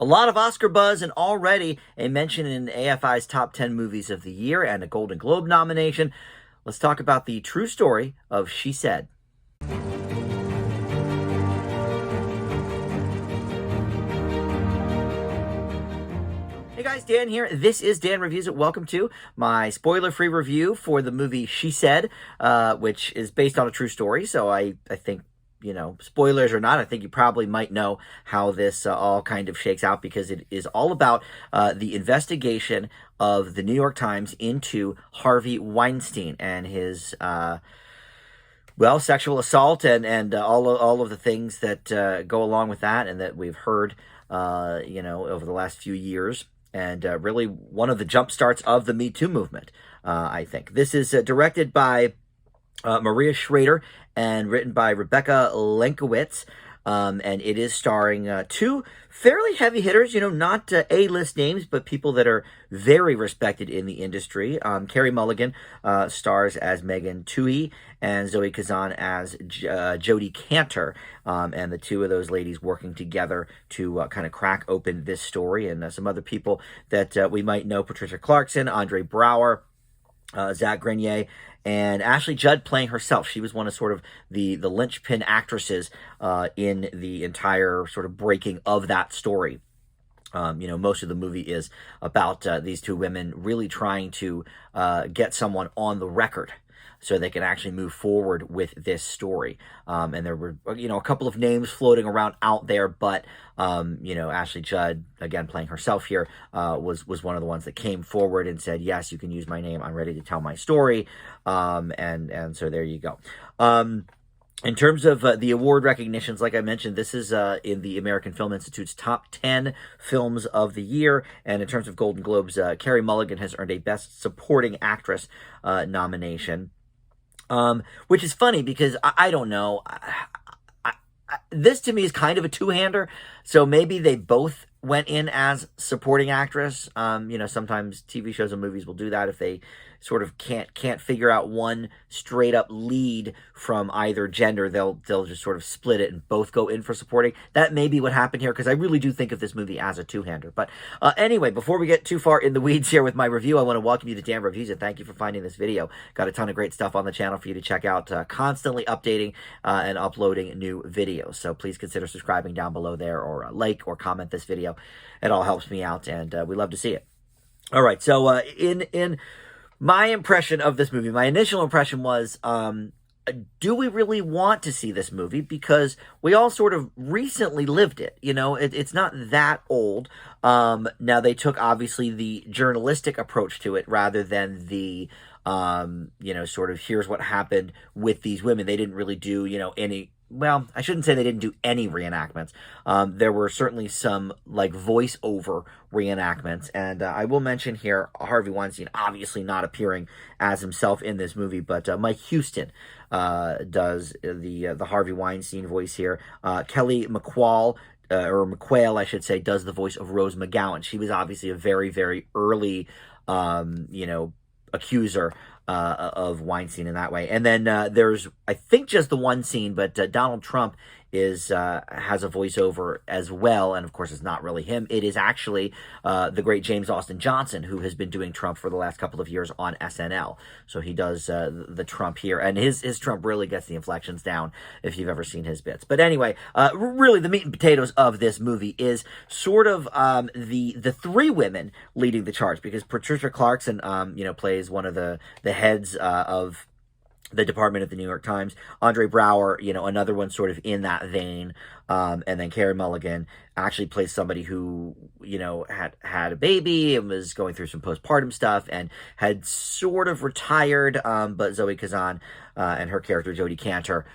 A lot of Oscar buzz and already a mention in AFI's top 10 movies of the year and a Golden Globe nomination. Let's talk about the true story of She Said. Hey guys, Dan here. This is Dan Reviews It. Welcome to my spoiler-free review for the movie She Said, which is based on a true story. So I think, spoilers or not, I think you probably might know how this all kind of shakes out, because it is all about the investigation of the New York Times into Harvey Weinstein and his sexual assault and all of the things that go along with that, and that we've heard over the last few years. And really one of the jump starts of the Me Too movement, I think. This is directed by Maria Schrader and written by Rebecca Lenkowitz. And it is starring two fairly heavy hitters, not A-list names, but people that are very respected in the industry. Carey Mulligan stars as Megan Twohey, and Zoe Kazan as Jodi Kantor. And the two of those ladies working together to kind of crack open this story. And some other people that we might know: Patricia Clarkson, Andre Braugher, Zach Grenier, and Ashley Judd playing herself. She was one of sort of the linchpin actresses in the entire sort of breaking of that story. Most of the movie is about these two women really trying to get someone on the record so they can actually move forward with this story. And there were, a couple of names floating around out there, but, Ashley Judd, again, playing herself here, was one of the ones that came forward and said, yes, you can use my name. I'm ready to tell my story. And so there you go. In terms of the award recognitions, like I mentioned, this is in the American Film Institute's top 10 films of the year. And in terms of Golden Globes, Carey Mulligan has earned a Best Supporting Actress nomination. Which is funny because I don't know. This to me is kind of a two-hander. So maybe they both went in as supporting actress. Sometimes TV shows and movies will do that if they sort of can't figure out one straight up lead from either gender. They'll just sort of split it and both go in for supporting. That may be what happened here, because I really do think of this movie as a two-hander. But anyway, before we get too far in the weeds here with my review, I want to welcome you to Dan Reviews and thank you for finding this video. Got a ton of great stuff on the channel for you to check out, constantly updating and uploading new videos. So please consider subscribing down below there, or like or comment this video. It all helps me out, and we love to see it. All right, so in my impression of this movie, my initial impression was, do we really want to see this movie? Because we all sort of recently lived it. It's not that old. Now, they took, obviously, the journalistic approach to it rather than the, sort of here's what happened with these women. They didn't really do, any... Well, I shouldn't say they didn't do any reenactments. There were certainly some, voice-over reenactments. And I will mention here, Harvey Weinstein obviously not appearing as himself in this movie, but Mike Houston does the Harvey Weinstein voice here. Kelly McQuall, or McQuail, I should say, does the voice of Rose McGowan. She was obviously a very, very early, accuser of Weinstein in that way. And then there's, I think, just the one scene, but Donald Trump has a voiceover as well, and of course it's not really him. It is actually the great James Austin Johnson, who has been doing Trump for the last couple of years on SNL. So he does the Trump here, and his Trump really gets the inflections down if you've ever seen his bits. But anyway, really the meat and potatoes of this movie is sort of the three women leading the charge, because Patricia Clarkson plays one of the heads of the department at the New York Times. Andre Braugher, another one sort of in that vein. And then Carey Mulligan actually plays somebody who, had a baby and was going through some postpartum stuff and had sort of retired. But Zoe Kazan and her character, Jodi Kantor,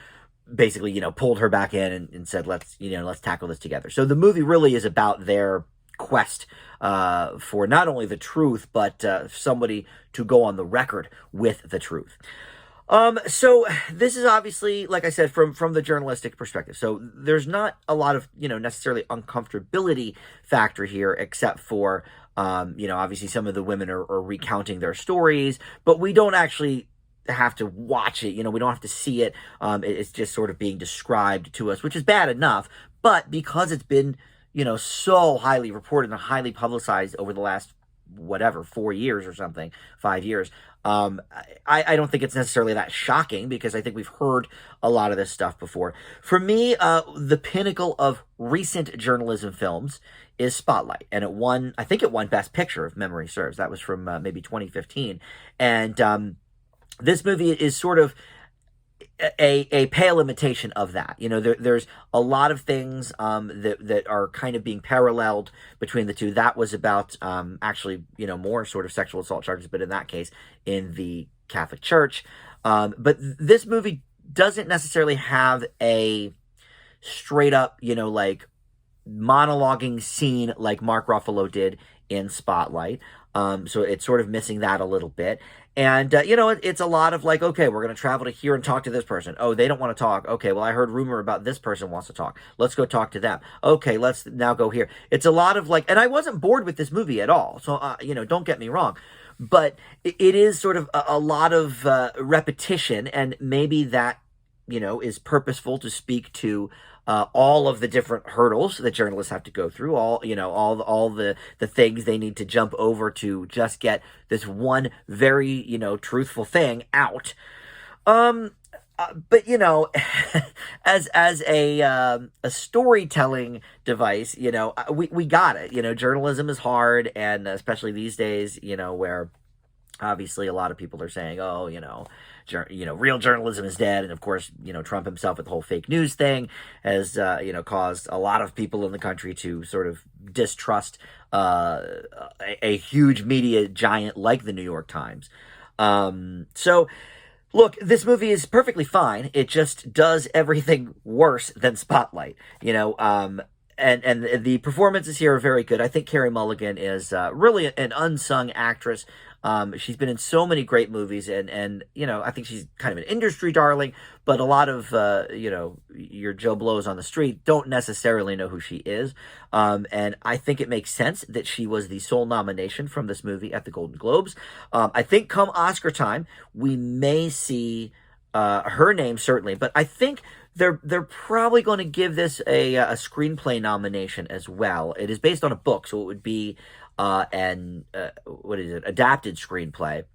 basically, pulled her back in and said, let's tackle this together. So the movie really is about their quest for not only the truth, but somebody to go on the record with the truth. So this is obviously, like I said, from the journalistic perspective. So there's not a lot of, necessarily uncomfortability factor here, except for, obviously some of the women are recounting their stories, but we don't actually have to watch it. We don't have to see it. It's just sort of being described to us, which is bad enough. But because it's been, so highly reported and highly publicized over the last whatever 4 years or something, 5 years. I don't think it's necessarily that shocking because I think we've heard a lot of this stuff before. For me, the pinnacle of recent journalism films is Spotlight, and I think it won Best Picture if memory serves. That was from maybe 2015, and this movie is sort of a pale imitation of that. There's a lot of things that are kind of being paralleled between the two. That was about actually, more sort of sexual assault charges, but in that case, in the Catholic Church. But this movie doesn't necessarily have a straight up, like monologuing scene like Mark Ruffalo did in Spotlight. So it's sort of missing that a little bit. And, it's a lot of like, okay, we're going to travel to here and talk to this person. Oh, they don't want to talk. Okay, well, I heard rumor about this person wants to talk. Let's go talk to them. Okay, let's now go here. It's a lot of like, and I wasn't bored with this movie at all. So, don't get me wrong. But it is sort of a lot of repetition, and maybe that, is purposeful to speak to all of the different hurdles that journalists have to go through, all the things they need to jump over to just get this one very, truthful thing out. But as a storytelling device, we got it. Journalism is hard, and especially these days, where obviously a lot of people are saying, oh, real journalism is dead. And of course, Trump himself with the whole fake news thing has, caused a lot of people in the country to sort of distrust a huge media giant like the New York Times. So look, this movie is perfectly fine. It just does everything worse than Spotlight, and the performances here are very good. I think Carey Mulligan is really an unsung actress. She's been in so many great movies, and I think she's kind of an industry darling, but a lot of, your Joe Blows on the street don't necessarily know who she is. And I think it makes sense that she was the sole nomination from this movie at the Golden Globes. I think come Oscar time, we may see her name, certainly, but I think they're probably going to give this a screenplay nomination as well. It is based on a book, so it would be adapted screenplay.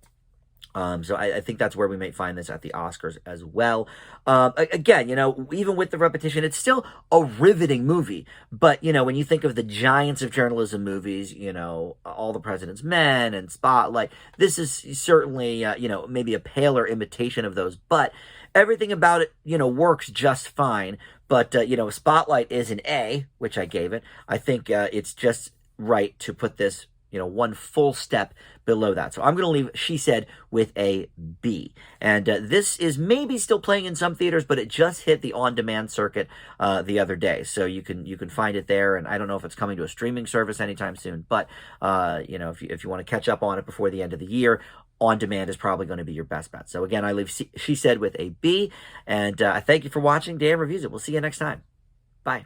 So I think that's where we might find this at the Oscars as well. Again, even with the repetition, it's still a riveting movie. But, when you think of the giants of journalism movies, All the President's Men and Spotlight, this is certainly, maybe a paler imitation of those. But everything about it, works just fine. But, Spotlight is an A, which I gave it. I think it's just right to put this, one full step below that. So I'm going to leave She Said with a B. And this is maybe still playing in some theaters, but it just hit the on-demand circuit the other day. So you can find it there, and I don't know if it's coming to a streaming service anytime soon. But if you want to catch up on it before the end of the year, on demand is probably going to be your best bet. So again, I leave She Said with a B. And I thank you for watching Dan Reviews It. We'll see you next time. Bye.